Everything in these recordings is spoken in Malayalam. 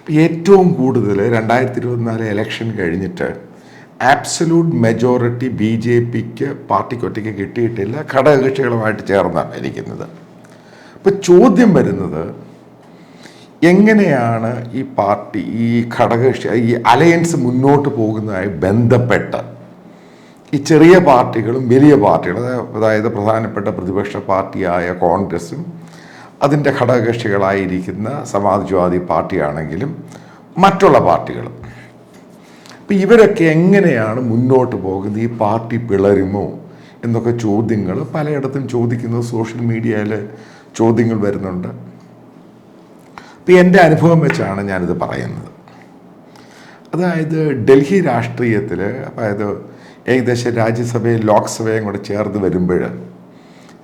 ഏറ്റവും കൂടുതൽ 2024 ഇലക്ഷൻ കഴിഞ്ഞിട്ട് ആബ്സല്യൂട്ട് മെജോറിറ്റി ബി ജെ പിക്ക് പാർട്ടിക്ക് ഒറ്റയ്ക്ക് കിട്ടിയിട്ടില്ല, ഘടകകക്ഷികളുമായിട്ട് ചേർന്നാണ് ഇരിക്കുന്നത്. അപ്പോൾ ചോദ്യം വരുന്നത്, എങ്ങനെയാണ് ഈ പാർട്ടി, ഈ ഘടകകക്ഷി, ഈ അലയൻസ് മുന്നോട്ട് പോകുന്നതായി ബന്ധപ്പെട്ട് ഈ ചെറിയ പാർട്ടികളും വലിയ പാർട്ടികളും, അതായത് പ്രധാനപ്പെട്ട പ്രതിപക്ഷ പാർട്ടിയായ കോൺഗ്രസും അതിൻ്റെ ഘടകകക്ഷികളായിരിക്കുന്ന സമാജ്വാദി പാർട്ടിയാണെങ്കിലും മറ്റുള്ള പാർട്ടികളും, ഇപ്പം ഇവരൊക്കെ എങ്ങനെയാണ് മുന്നോട്ട് പോകുന്നത്? ഈ പാർട്ടി പിളരുമോ എന്നൊക്കെ ചോദ്യങ്ങൾ പലയിടത്തും ചോദിക്കുന്നത് സോഷ്യൽ മീഡിയയിൽ ചോദ്യങ്ങൾ വരുന്നുണ്ട്. ഇപ്പം എൻ്റെ അനുഭവം വെച്ചാണ് ഞാനിത് പറയുന്നത്. അതായത് ഡൽഹി രാഷ്ട്രീയത്തിൽ, അതായത് ഏകദേശം രാജ്യസഭയും ലോക്സഭയും കൂടെ ചേർന്ന് വരുമ്പോൾ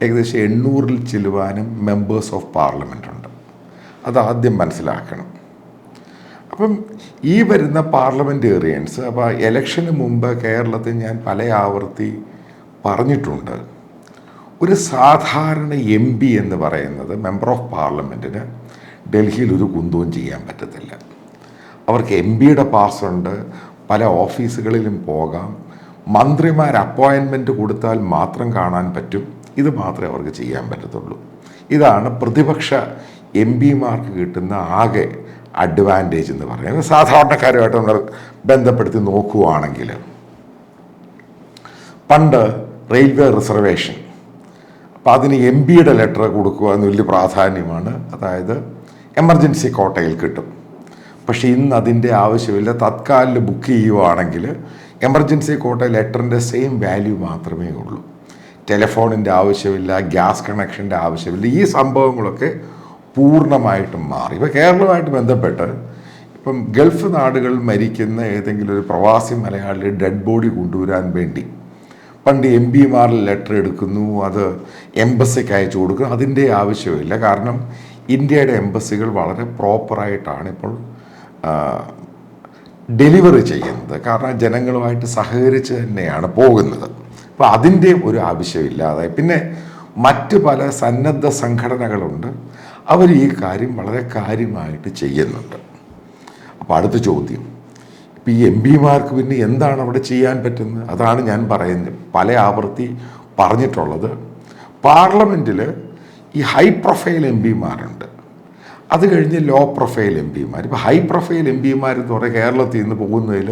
ഏകദേശം 800-ൽ ചില്ലുവാനും മെമ്പേഴ്സ് ഓഫ് പാർലമെൻ്റ് ഉണ്ട്. അതാദ്യം മനസ്സിലാക്കണം. അപ്പം ഈ വരുന്ന പാർലമെൻറ്റേറിയൻസ്, അപ്പോൾ ഇലക്ഷന് മുമ്പ് കേരളത്തിൽ ഞാൻ പല ആവർത്തി പറഞ്ഞിട്ടുണ്ട്, ഒരു സാധാരണ MP എന്ന് പറയുന്നത്, മെമ്പർ ഓഫ് പാർലമെൻറ്റിന് ഡൽഹിയിൽ ഒരു കുന്തവും ചെയ്യാൻ പറ്റത്തില്ല. അവർക്ക് MP-യുടെ പാസ്സുണ്ട്, പല ഓഫീസുകളിലും പോകാം, മന്ത്രിമാർ അപ്പോയിൻമെൻറ്റ് കൊടുത്താൽ മാത്രം കാണാൻ പറ്റും. ഇത് മാത്രമേ അവർക്ക് ചെയ്യാൻ പറ്റത്തുള്ളൂ. ഇതാണ് പ്രതിപക്ഷ MP-മാർക്ക് കിട്ടുന്ന ആകെ അഡ്വാൻറ്റേജ് എന്ന് പറയുന്നത്. സാധാരണക്കാരുമായിട്ട് നമ്മൾ ബന്ധപ്പെടുത്തി നോക്കുകയാണെങ്കിൽ, പണ്ട് റെയിൽവേ റിസർവേഷൻ, അപ്പോൾ അതിന് MP-യുടെ ലെറ്റർ കൊടുക്കുക എന്ന് വലിയ പ്രാധാന്യമാണ്. അതായത് എമർജൻസി കോട്ടയിൽ കിട്ടും. പക്ഷേ ഇന്ന് അതിൻ്റെ ആവശ്യമില്ല. തത്കാലിൽ ബുക്ക് ചെയ്യുകയാണെങ്കിൽ എമർജൻസി കോട്ട ലെറ്ററിൻ്റെ സെയിം വാല്യൂ മാത്രമേ ഉള്ളൂ. ടെലിഫോണിൻ്റെ ആവശ്യമില്ല, ഗ്യാസ് കണക്ഷൻ്റെ ആവശ്യമില്ല. ഈ സംഭവങ്ങളൊക്കെ പൂർണ്ണമായിട്ടും മാറി. ഇപ്പോൾ കേരളവുമായിട്ട് ബന്ധപ്പെട്ട് ഇപ്പം ഗൾഫ് നാടുകളിൽ മരിക്കുന്ന ഏതെങ്കിലും ഒരു പ്രവാസി മലയാളിയുടെ ഡെഡ് ബോഡി കൊണ്ടുവരാൻ വേണ്ടി പണ്ട് MP-മാരിൽ ലെറ്റർ എടുക്കുന്നു, അത് എംബസിക്ക് അയച്ചു കൊടുക്കുന്നു. അതിൻ്റെ ആവശ്യമില്ല. കാരണം ഇന്ത്യയുടെ എംബസികൾ വളരെ പ്രോപ്പറായിട്ടാണ് ഇപ്പോൾ ഡെലിവറി ചെയ്യുന്നത്. കാരണം ജനങ്ങളുമായിട്ട് സഹകരിച്ച് തന്നെയാണ് പോകുന്നത്. അപ്പോൾ അതിൻ്റെ ഒരു ആവശ്യമില്ലാതായി. പിന്നെ മറ്റ് പല സന്നദ്ധ സംഘടനകളുണ്ട്, അവർ ഈ കാര്യം വളരെ കാര്യമായിട്ട് ചെയ്യുന്നുണ്ട്. അപ്പോൾ അടുത്ത ചോദ്യം, ഇപ്പോൾ ഈ MP-മാർക്ക് പിന്നെ എന്താണ് അവിടെ ചെയ്യാൻ പറ്റുന്നത്? അതാണ് ഞാൻ പറയുന്നത്, പല ആവർത്തി പറഞ്ഞിട്ടുള്ളത്. പാർലമെൻറ്റിൽ ഈ ഹൈ പ്രൊഫൈൽ MP-മാരുണ്ട്, അത് കഴിഞ്ഞ് ലോ പ്രൊഫൈൽ MP-മാർ. ഇപ്പോൾ ഹൈ പ്രൊഫൈൽ MP-മാരെന്ന് പറയുക കേരളത്തിൽ നിന്ന് പോകുന്നതിൽ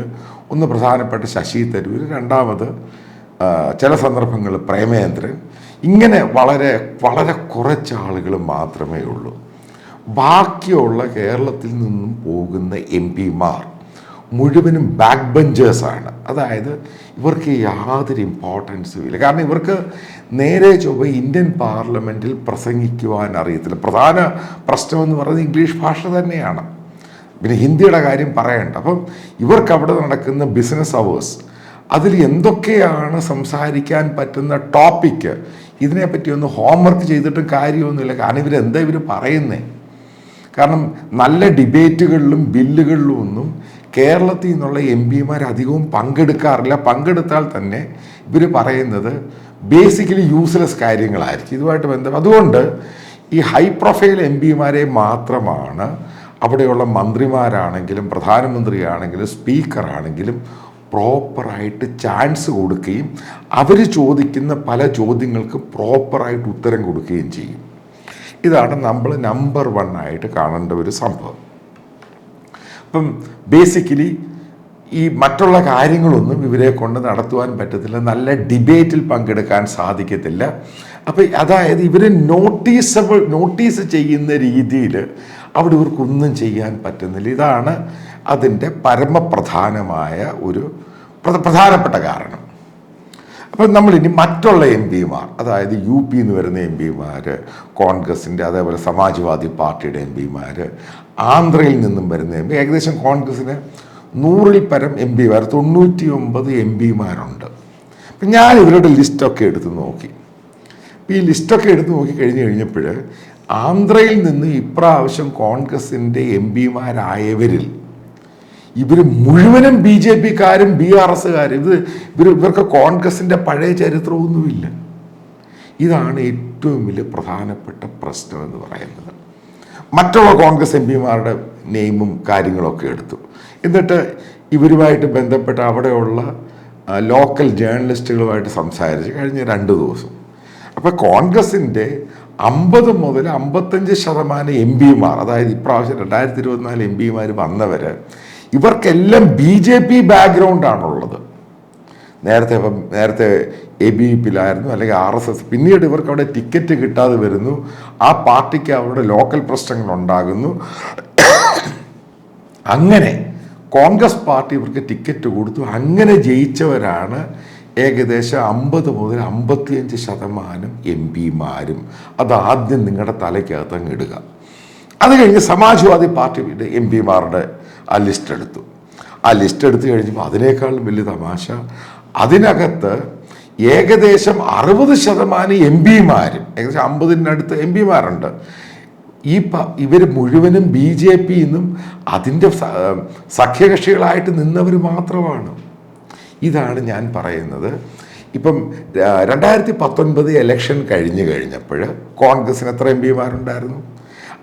ഒന്ന് പ്രധാനപ്പെട്ട ശശി തരൂർ, രണ്ടാമത് ചില സന്ദർഭങ്ങളിൽ പ്രേമേന്ദ്രൻ, ഇങ്ങനെ വളരെ വളരെ കുറച്ച് ആളുകൾ മാത്രമേ ഉള്ളൂ. ബാക്കിയുള്ള കേരളത്തിൽ നിന്നും പോകുന്ന MP-മാർ മുഴുവനും ബാക്ക് ബെഞ്ചേഴ്സാണ്. അതായത് ഇവർക്ക് യാതൊരു ഇമ്പോർട്ടൻസും ഇല്ല. കാരണം ഇവർക്ക് നേരെ ചൊവ്വ ഇന്ത്യൻ പാർലമെൻറ്റിൽ പ്രസംഗിക്കുവാൻ അറിയത്തില്ല. പ്രധാന പ്രശ്നമെന്ന് പറയുന്നത് ഇംഗ്ലീഷ് ഭാഷ തന്നെയാണ്. പിന്നെ ഹിന്ദിയുടെ കാര്യം പറയണ്ട. അപ്പം ഇവർക്ക് അവിടെ നടക്കുന്ന ബിസിനസ് അവേഴ്സ്, അതിൽ എന്തൊക്കെയാണ് സംസാരിക്കാൻ പറ്റുന്ന ടോപ്പിക്ക്, ഇതിനെപ്പറ്റി ഒന്ന് ഹോംവർക്ക് ചെയ്തിട്ടും കാര്യമൊന്നുമില്ല. കാരണം ഇവരെന്താ ഇവർ പറയുന്നത്? കാരണം നല്ല ഡിബേറ്റുകളിലും ബില്ലുകളിലും ഒന്നും കേരളത്തിൽ നിന്നുള്ള MP-മാർ അധികവും പങ്കെടുക്കാറില്ല. പങ്കെടുത്താൽ തന്നെ ഇവർ പറയുന്നത് ബേസിക്കലി യൂസ്ലെസ് കാര്യങ്ങളായിരിക്കും ഇതുമായിട്ട് ബന്ധം. അതുകൊണ്ട് ഈ ഹൈ പ്രൊഫൈൽ MP-മാരെ മാത്രമാണ് അവിടെയുള്ള മന്ത്രിമാരാണെങ്കിലും പ്രധാനമന്ത്രിയാണെങ്കിലും സ്പീക്കറാണെങ്കിലും പ്രോപ്പറായിട്ട് ചാൻസ് കൊടുക്കുകയും അവർ ചോദിക്കുന്ന പല ചോദ്യങ്ങൾക്ക് പ്രോപ്പറായിട്ട് ഉത്തരം കൊടുക്കുകയും ചെയ്യും. ഇതാണ് നമ്മൾ നമ്പർ 1 ആയിട്ട് കാണേണ്ട ഒരു സംഭവം. അപ്പം ബേസിക്കലി ഈ മറ്റുള്ള കാര്യങ്ങളൊന്നും ഇവരെ കൊണ്ട് നടത്തുവാൻ പറ്റത്തില്ല, നല്ല ഡിബേറ്റിൽ പങ്കെടുക്കാൻ സാധിക്കത്തില്ല. അപ്പം അതായത് ഇവർ നോട്ടീസ് ചെയ്യുന്ന രീതിയിൽ അവിടെ ഇവർക്കൊന്നും ചെയ്യാൻ പറ്റുന്നില്ല. ഇതാണ് അതിൻ്റെ പരമപ്രധാനമായ ഒരു പ്രധാനപ്പെട്ട കാരണം. അപ്പം നമ്മളിനി മറ്റുള്ള MP-മാർ, അതായത് UP നിന്ന് വരുന്ന MP-മാർ, കോൺഗ്രസിൻ്റെ അതേപോലെ സമാജ്വാദി പാർട്ടിയുടെ MP-മാർ, ആന്ധ്രയിൽ നിന്നും വരുന്ന MP, ഏകദേശം കോൺഗ്രസ്സിന് 100-ൽ പരം MP-മാർ, 99 MP-മാരുണ്ട്. അപ്പം ഞാൻ ഇവരുടെ ലിസ്റ്റൊക്കെ എടുത്ത് നോക്കി. ഈ ലിസ്റ്റൊക്കെ എടുത്ത് നോക്കി കഴിഞ്ഞപ്പോൾ ആന്ധ്രയിൽ നിന്ന് ഇപ്രാവശ്യം കോൺഗ്രസിൻ്റെ MP-മാരായവരിൽ ഇവർ മുഴുവനും BJP-കാരും BRS-കാരും. ഇവർക്ക് കോൺഗ്രസിൻ്റെ പഴയ ചരിത്രമൊന്നുമില്ല. ഇതാണ് ഏറ്റവും വലിയ പ്രധാനപ്പെട്ട പ്രശ്നം എന്ന് പറയുന്നത്. മറ്റുള്ള കോൺഗ്രസ് എം പിമാരുടെ നെയിമും കാര്യങ്ങളൊക്കെ എടുത്തു. എന്നിട്ട് ഇവരുമായിട്ട് ബന്ധപ്പെട്ട അവിടെയുള്ള ലോക്കൽ ജേർണലിസ്റ്റുകളുമായിട്ട് സംസാരിച്ച് കഴിഞ്ഞ 2 ദിവസം. അപ്പോൾ കോൺഗ്രസിൻ്റെ 50 മുതൽ 55% എം പിമാർ, അതായത് ഇപ്രാവശ്യം 2024 എം പിമാർ വന്നവർ, ഇവർക്കെല്ലാം BJP ബാക്ക്ഗ്രൗണ്ടാണുള്ളത്. നേരത്തെ ABVP-യിലായിരുന്നു, അല്ലെങ്കിൽ RSS. പിന്നീട് ഇവർക്ക് അവിടെ ടിക്കറ്റ് കിട്ടാതെ വരുന്നു, ആ പാർട്ടിക്ക് അവരുടെ ലോക്കൽ പ്രശ്നങ്ങൾ ഉണ്ടാകുന്നു. അങ്ങനെ കോൺഗ്രസ് പാർട്ടി ഇവർക്ക് ടിക്കറ്റ് കൊടുത്തു. അങ്ങനെ ജയിച്ചവരാണ് ഏകദേശം 50 മുതൽ 55% എം പിമാരും. അതാദ്യം നിങ്ങളുടെ തലയ്ക്കകത്ത് അങ്ങ് ഇടുക. അത് കഴിഞ്ഞ് സമാജ്വാദി പാർട്ടിയുടെ എം പിമാരുടെ ആ ലിസ്റ്റ് എടുത്തു. ആ ലിസ്റ്റ് എടുത്തു കഴിഞ്ഞപ്പോൾ അതിനേക്കാളും വലിയ തമാശ, അതിനകത്ത് ഏകദേശം 60% എം പിമാരും, ഏകദേശം 50-നടുത്ത് എം പിമാരുണ്ട്. ഇവർ മുഴുവനും BJP-ന്നും അതിൻ്റെ സഖ്യകക്ഷികളായിട്ട് നിന്നവർ മാത്രമാണ്. ഇതാണ് ഞാൻ പറയുന്നത്. ഇപ്പം 2019 ഇലക്ഷൻ കഴിഞ്ഞപ്പോൾ കോൺഗ്രസിന് എത്ര എം പിമാരുണ്ടായിരുന്നു?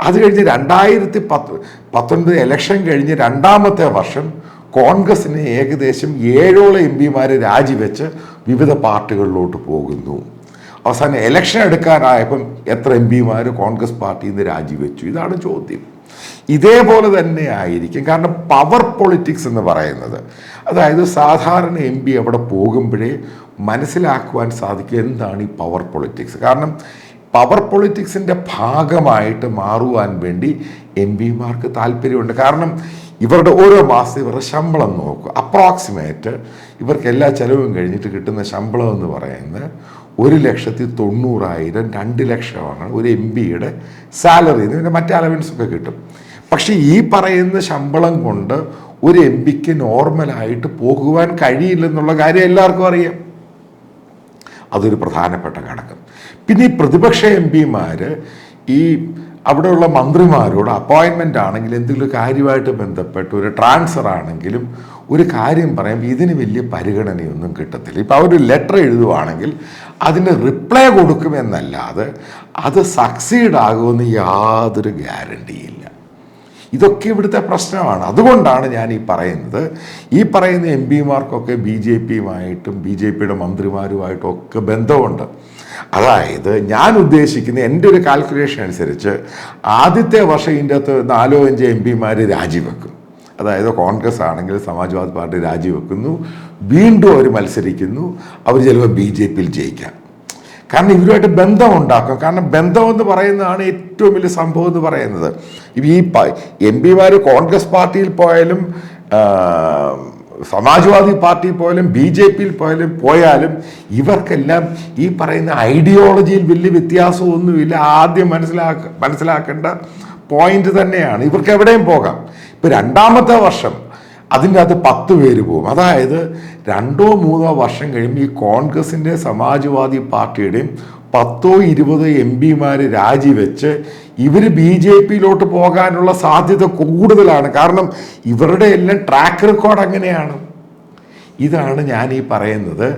അത് കഴിഞ്ഞ് 2019 ഇലക്ഷൻ കഴിഞ്ഞ് 2ാമത്തെ വർഷം കോൺഗ്രസിന് ഏകദേശം 7ഓളം എം പിമാർ രാജിവെച്ച് വിവിധ പാർട്ടികളിലോട്ട് പോകുന്നു. അവസാനം ഇലക്ഷൻ എടുക്കാനായപ്പം എത്ര എം പിമാർ കോൺഗ്രസ് പാർട്ടിയിൽ നിന്ന് രാജിവെച്ചു? ഇതാണ് ചോദ്യം. ഇതേപോലെ തന്നെ ആയിരിക്കും. കാരണം പവർ പൊളിറ്റിക്സ് എന്ന് പറയുന്നത്, അതായത് സാധാരണ എം പി അവിടെ പോകുമ്പോഴേ മനസ്സിലാക്കുവാൻ സാധിക്കും എന്താണ് ഈ പവർ പൊളിറ്റിക്സ്. കാരണം പവർ പൊളിറ്റിക്സിൻ്റെ ഭാഗമായിട്ട് മാറുവാൻ വേണ്ടി എം പിമാർക്ക് താല്പര്യമുണ്ട്. കാരണം ഇവരുടെ ഓരോ മാസം ഇവരുടെ ശമ്പളം നോക്കുക. അപ്രോക്സിമേറ്റ് ഇവർക്ക് എല്ലാ ചിലവും കഴിഞ്ഞിട്ട് കിട്ടുന്ന ശമ്പളം എന്ന് പറയുന്നത് 1,90,000 2 ലക്ഷമാണ് ഒരു എം പിയുടെ സാലറി. പിന്നെ മറ്റേ അലവൻസൊക്കെ കിട്ടും. പക്ഷേ ഈ പറയുന്ന ശമ്പളം കൊണ്ട് ഒരു എം പിക്ക് നോർമലായിട്ട് പോകുവാൻ കഴിയില്ലെന്നുള്ള കാര്യം എല്ലാവർക്കും അറിയാം. അതൊരു പ്രധാനപ്പെട്ട ഘടകം. പിന്നെ ഈ പ്രതിപക്ഷ എം പിമാർ ഈ അവിടെയുള്ള മന്ത്രിമാരോട് അപ്പോയിൻമെൻ്റ് ആണെങ്കിലും എന്തെങ്കിലും കാര്യമായിട്ട് ബന്ധപ്പെട്ട് ഒരു ട്രാൻസ്ഫർ ആണെങ്കിലും ഒരു കാര്യം പറയുമ്പോൾ ഇതിന് വലിയ പരിഗണനയൊന്നും കിട്ടത്തില്ല. ഇപ്പോൾ അവർ ലെറ്റർ എഴുതുവാണെങ്കിൽ അതിന് റിപ്ലൈ കൊടുക്കുമെന്നല്ലാതെ അത് സക്സീഡ് ആകുമെന്ന് യാതൊരു ഗ്യാരണ്ടിയില്ല. ഇതൊക്കെ ഇവിടുത്തെ പ്രശ്നമാണ്. അതുകൊണ്ടാണ് ഞാൻ ഈ പറയുന്ന എം പിമാർക്കൊക്കെ BJP-യുമായിട്ടും BJP-യുടെ മന്ത്രിമാരുമായിട്ടും ഒക്കെ ബന്ധമുണ്ട്. അതായത് ഞാൻ ഉദ്ദേശിക്കുന്ന എൻ്റെ ഒരു കാൽക്കുലേഷൻ അനുസരിച്ച് ആദ്യത്തെ വർഷം ഇതിൻ്റെ അകത്ത് 4-5 എം പിമാർ രാജിവെക്കും. അതായത് കോൺഗ്രസ് ആണെങ്കിൽ സമാജ്വാദി പാർട്ടി രാജിവെക്കുന്നു, വീണ്ടും അവർ മത്സരിക്കുന്നു, അവർ ചിലപ്പോൾ BJP-യിൽ ജയിക്കാം. കാരണം ഇവരുമായിട്ട് ബന്ധമുണ്ടാക്കും. കാരണം ബന്ധമെന്ന് പറയുന്നതാണ് ഏറ്റവും വലിയ സംഭവം എന്ന് പറയുന്നത്. ഈ എം പിമാർ കോൺഗ്രസ് പാർട്ടിയിൽ പോയാലും സമാജ്വാദി പാർട്ടിയിൽ പോയാലും BJP-യിൽ പോയാലും ഇവർക്കെല്ലാം ഈ പറയുന്ന ഐഡിയോളജിയിൽ വലിയ വ്യത്യാസമൊന്നുമില്ല. ആദ്യം മനസ്സിലാക്കേണ്ട പോയിന്റ് തന്നെയാണ്. ഇവർക്ക് എവിടെയും പോകാം. ഇപ്പം 2ാമത്തെ വർഷം അതിൻ്റെ അകത്ത് 10 പേര് പോകും. അതായത് 2-3 വർഷം കഴിയുമ്പോൾ ഈ കോൺഗ്രസിൻ്റെ സമാജ്വാദി പാർട്ടിയുടെയും 10-20 എം പിമാർ രാജിവെച്ച് ഇവർ BJP-യിലോട്ട് പോകാനുള്ള സാധ്യത കൂടുതലാണ്. കാരണം ഇവരുടെ എല്ലാം ട്രാക്ക് റെക്കോർഡ് അങ്ങനെയാണ്. ഇതാണ് ഞാൻ ഈ പറയുന്നത്.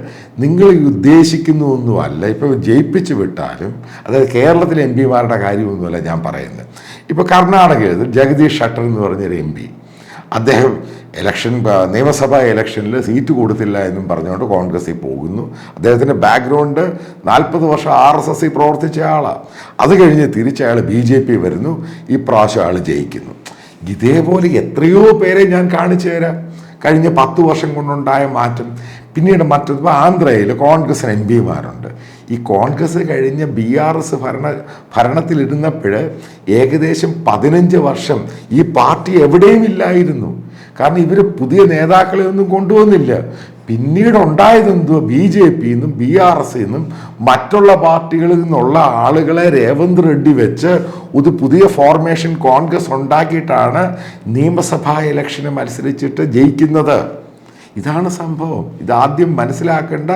നിങ്ങൾ ഉദ്ദേശിക്കുന്നൊന്നുമല്ല. ഇപ്പോൾ ജയിപ്പിച്ച് വിട്ടാലും, അതായത് കേരളത്തിലെ എം പിമാരുടെ കാര്യമൊന്നുമല്ല ഞാൻ പറയുന്നത്. ഇപ്പോൾ കർണാടകയിൽ ജഗദീഷ് ഷട്ടർ എന്ന് പറഞ്ഞൊരു എം പി, അദ്ദേഹം നിയമസഭാ ഇലക്ഷനിൽ സീറ്റ് കൊടുത്തില്ല എന്നും പറഞ്ഞുകൊണ്ട് കോൺഗ്രസിൽ പോകുന്നു. അദ്ദേഹത്തിൻ്റെ ബാക്ക്ഗ്രൗണ്ട് 40 വർഷം RSS പ്രവർത്തിച്ച ആളാണ്. അത് കഴിഞ്ഞ് തിരിച്ചയാൾ BJP വരുന്നു. ഈ പ്രാവശ്യം ആൾ ജയിക്കുന്നു. ഇതേപോലെ എത്രയോ പേരെ ഞാൻ കാണിച്ചു തരാം. കഴിഞ്ഞ 10 വർഷം കൊണ്ടുണ്ടായ മാറ്റം. പിന്നീട് മറ്റൊന്ന് ആന്ധ്രയിൽ കോൺഗ്രസിന് എം പിമാരുണ്ട്. ഈ കോൺഗ്രസ് കഴിഞ്ഞ BRS ഭരണത്തിലിരുന്നപ്പോൾ ഏകദേശം 15 വർഷം ഈ പാർട്ടി എവിടെയും ഇല്ലായിരുന്നു. കാരണം ഇവർ പുതിയ നേതാക്കളെ ഒന്നും കൊണ്ടുവന്നില്ല. പിന്നീട് ഉണ്ടായതെന്തോ BJP-ന്നും BRS-ന്നും മറ്റുള്ള പാർട്ടികളിൽ നിന്നുള്ള ആളുകളെ രേവന്ത് റെഡ്ഡി വെച്ച് ഒരു പുതിയ ഫോർമേഷൻ കോൺഗ്രസ് ഉണ്ടാക്കിയിട്ടാണ് നിയമസഭാ ഇലക്ഷന് മത്സരിച്ചിട്ട് ജയിക്കുന്നത്. ഇതാണ് സംഭവം. ഇതാദ്യം മനസ്സിലാക്കേണ്ട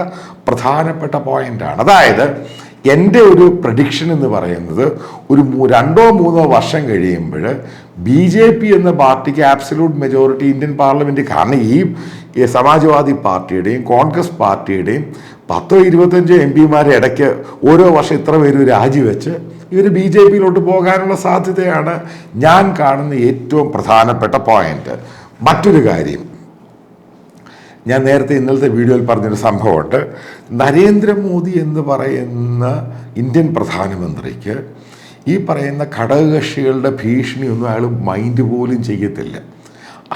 പ്രധാനപ്പെട്ട പോയിന്റാണ്. അതായത് എൻ്റെ ഒരു പ്രഡിക്ഷൻ എന്ന് പറയുന്നത് ഒരു 2-3 വർഷം കഴിയുമ്പോൾ BJP എന്ന പാർട്ടിക്ക് ആബ്സലൂട്ട് മെജോറിറ്റി ഇന്ത്യൻ പാർലമെൻറ്റ്. കാരണം ഈ സമാജ്വാദി പാർട്ടിയുടെയും കോൺഗ്രസ് പാർട്ടിയുടെയും 10-25 എം പിമാരെ ഇടയ്ക്ക് ഓരോ വർഷം ഇത്ര പേര് രാജിവെച്ച് ഇവർ BJPയിലോട്ട് പോകാനുള്ള സാധ്യതയാണ് ഞാൻ കാണുന്ന ഏറ്റവും പ്രധാനപ്പെട്ട പോയിന്റ്. മറ്റൊരു കാര്യം, ഞാൻ നേരത്തെ ഇന്നലത്തെ വീഡിയോയിൽ പറഞ്ഞൊരു സംഭവമുണ്ട്. നരേന്ദ്രമോദി എന്ന് പറയുന്ന ഇന്ത്യൻ പ്രധാനമന്ത്രിക്ക് ഈ പറയുന്ന ഘടകകക്ഷികളുടെ ഭീഷണിയൊന്നും അയാൾ മൈൻഡ് പോലും ചെയ്യത്തില്ല.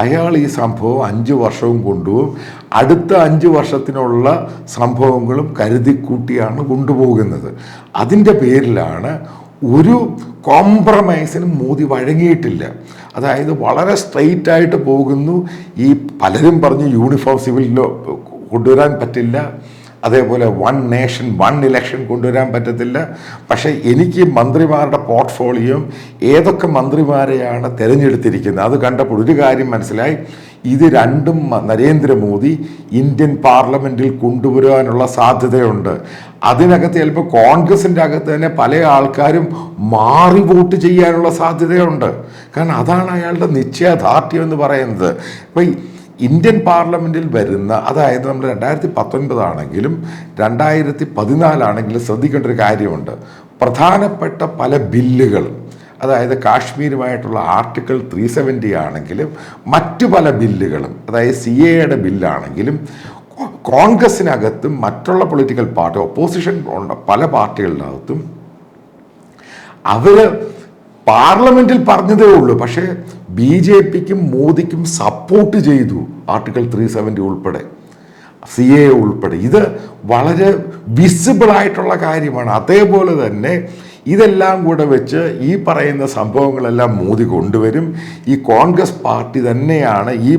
അയാൾ ഈ സംഭവം 5 വർഷവും കൊണ്ടുപോകും. അടുത്ത 5 വർഷത്തിനുള്ള സംഭവങ്ങളും കരുതിക്കൂട്ടിയാണ് കൊണ്ടുപോകുന്നത്. അതിൻ്റെ പേരിലാണ് ഒരു കോംപ്രമൈസിനും മോദി വഴങ്ങിയിട്ടില്ല. അതായത് വളരെ സ്ട്രെയിറ്റ് ആയിട്ട് പോകുന്നു. ഈ പലരും പറഞ്ഞു യൂണിഫോം സിവിൽ ലോ കൊണ്ടുവരാൻ പറ്റില്ല, അതേപോലെ 1 നേഷൻ 1 ഇലക്ഷൻ കൊണ്ടുവരാൻ പറ്റത്തില്ല. പക്ഷേ എനിക്ക് മന്ത്രിമാരുടെ പോർട്ട്ഫോളിയോ ഏതൊക്കെ മന്ത്രിമാരെയാണ് തിരഞ്ഞെടുത്തിരിക്കുന്നത് അത് കണ്ടപ്പോൾ ഒരു കാര്യം മനസ്സിലായി. ഇത് രണ്ടും നരേന്ദ്രമോദി ഇന്ത്യൻ പാർലമെൻറ്റിൽ കൊണ്ടുവരാനുള്ള സാധ്യതയുണ്ട്. അതിനകത്ത് ചിലപ്പോൾ കോൺഗ്രസിൻ്റെ അകത്ത് തന്നെ പല ആൾക്കാരും മാറി വോട്ട് ചെയ്യാനുള്ള സാധ്യതയുണ്ട്. കാരണം അതാണ് അയാളുടെ നിശ്ചയദാർഢ്യം എന്ന് പറയുന്നത്. അപ്പോൾ ഇന്ത്യൻ പാർലമെൻറ്റിൽ വരുന്ന, അതായത് നമ്മൾ 2019 ആണെങ്കിലും 2014 ആണെങ്കിലും ശ്രദ്ധിക്കേണ്ട ഒരു കാര്യമുണ്ട്. പ്രധാനപ്പെട്ട പല ബില്ലുകളും, അതായത് കാശ്മീരുമായിട്ടുള്ള ആർട്ടിക്കിൾ 370 ആണെങ്കിലും മറ്റു പല ബില്ലുകളും, അതായത് CAA ബില്ലാണെങ്കിലും കോൺഗ്രസിനകത്തും മറ്റുള്ള പൊളിറ്റിക്കൽ പാർട്ടി ഒപ്പോസിഷൻ പല പാർട്ടികളുടെ അകത്തും അവർ പാർലമെൻറ്റിൽ പറഞ്ഞതേ ഉള്ളൂ. പക്ഷേ BJPക്കും മോദിക്കും സപ്പോർട്ട് ചെയ്തു ആർട്ടിക്കിൾ 370 ഉൾപ്പെടെ, CAA ഉൾപ്പെടെ. ഇത് വളരെ വിസിബിളായിട്ടുള്ള കാര്യമാണ്. അതേപോലെ തന്നെ ഇതെല്ലാം കൂടെ വെച്ച് ഈ പറയുന്ന സംഭവങ്ങളെല്ലാം മോദി കൊണ്ടുവരും. ഈ കോൺഗ്രസ് പാർട്ടി തന്നെയാണ് ഈ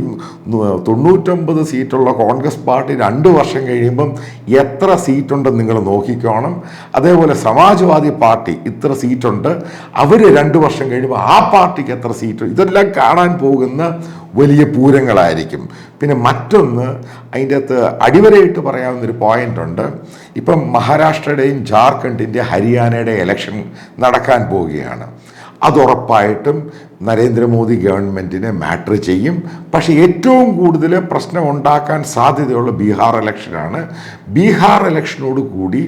99 സീറ്റുള്ള കോൺഗ്രസ് പാർട്ടി 2 വർഷം കഴിയുമ്പം എത്ര സീറ്റുണ്ടെന്ന് നിങ്ങൾ നോക്കിക്കോണം. അതേപോലെ സമാജ്വാദി പാർട്ടി ഇത്ര സീറ്റുണ്ട്, അവർ 2 വർഷം കഴിയുമ്പോൾ ആ പാർട്ടിക്ക് എത്ര സീറ്റ്, ഇതെല്ലാം കാണാൻ പോകുന്ന വലിയ പൂരങ്ങളായിരിക്കും. പിന്നെ മറ്റൊന്ന്, അതിൻ്റെ അകത്ത് അടിവരയിട്ട് പറയാവുന്നൊരു പോയിന്റ് ഉണ്ട്. ഇപ്പം മഹാരാഷ്ട്രയുടെയും ജാർഖണ്ഡിൻ്റെയും ഹരിയാനയുടെയും ഇലക്ഷൻ നടക്കാൻ പോവുകയാണ്. അതുറപ്പായിട്ടും നരേന്ദ്രമോദി ഗവൺമെൻറ്റിനെ മാറ്റർ ചെയ്യും. പക്ഷേ ഏറ്റവും കൂടുതൽ പ്രശ്നം ഉണ്ടാക്കാൻ സാധ്യതയുള്ള ബീഹാർ ഇലക്ഷനാണ്. ബീഹാർ ഇലക്ഷനോട് കൂടി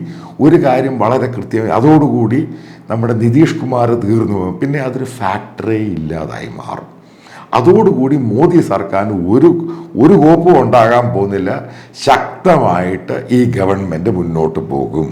ഒരു കാര്യം വളരെ കൃത്യമായി, അതോടുകൂടി നമ്മുടെ നിതീഷ് കുമാർ തീർന്നു പോകും. പിന്നെ അതൊരു ഫാക്ടറേ ഇല്ലാതായി മാറും. അതോടുകൂടി മോദി സർക്കാരിന് ഒരു കോപ്പും ഉണ്ടാകാൻ പോകുന്നില്ല. ശക്തമായിട്ട് ഈ ഗവൺമെൻറ് മുന്നോട്ട് പോകും.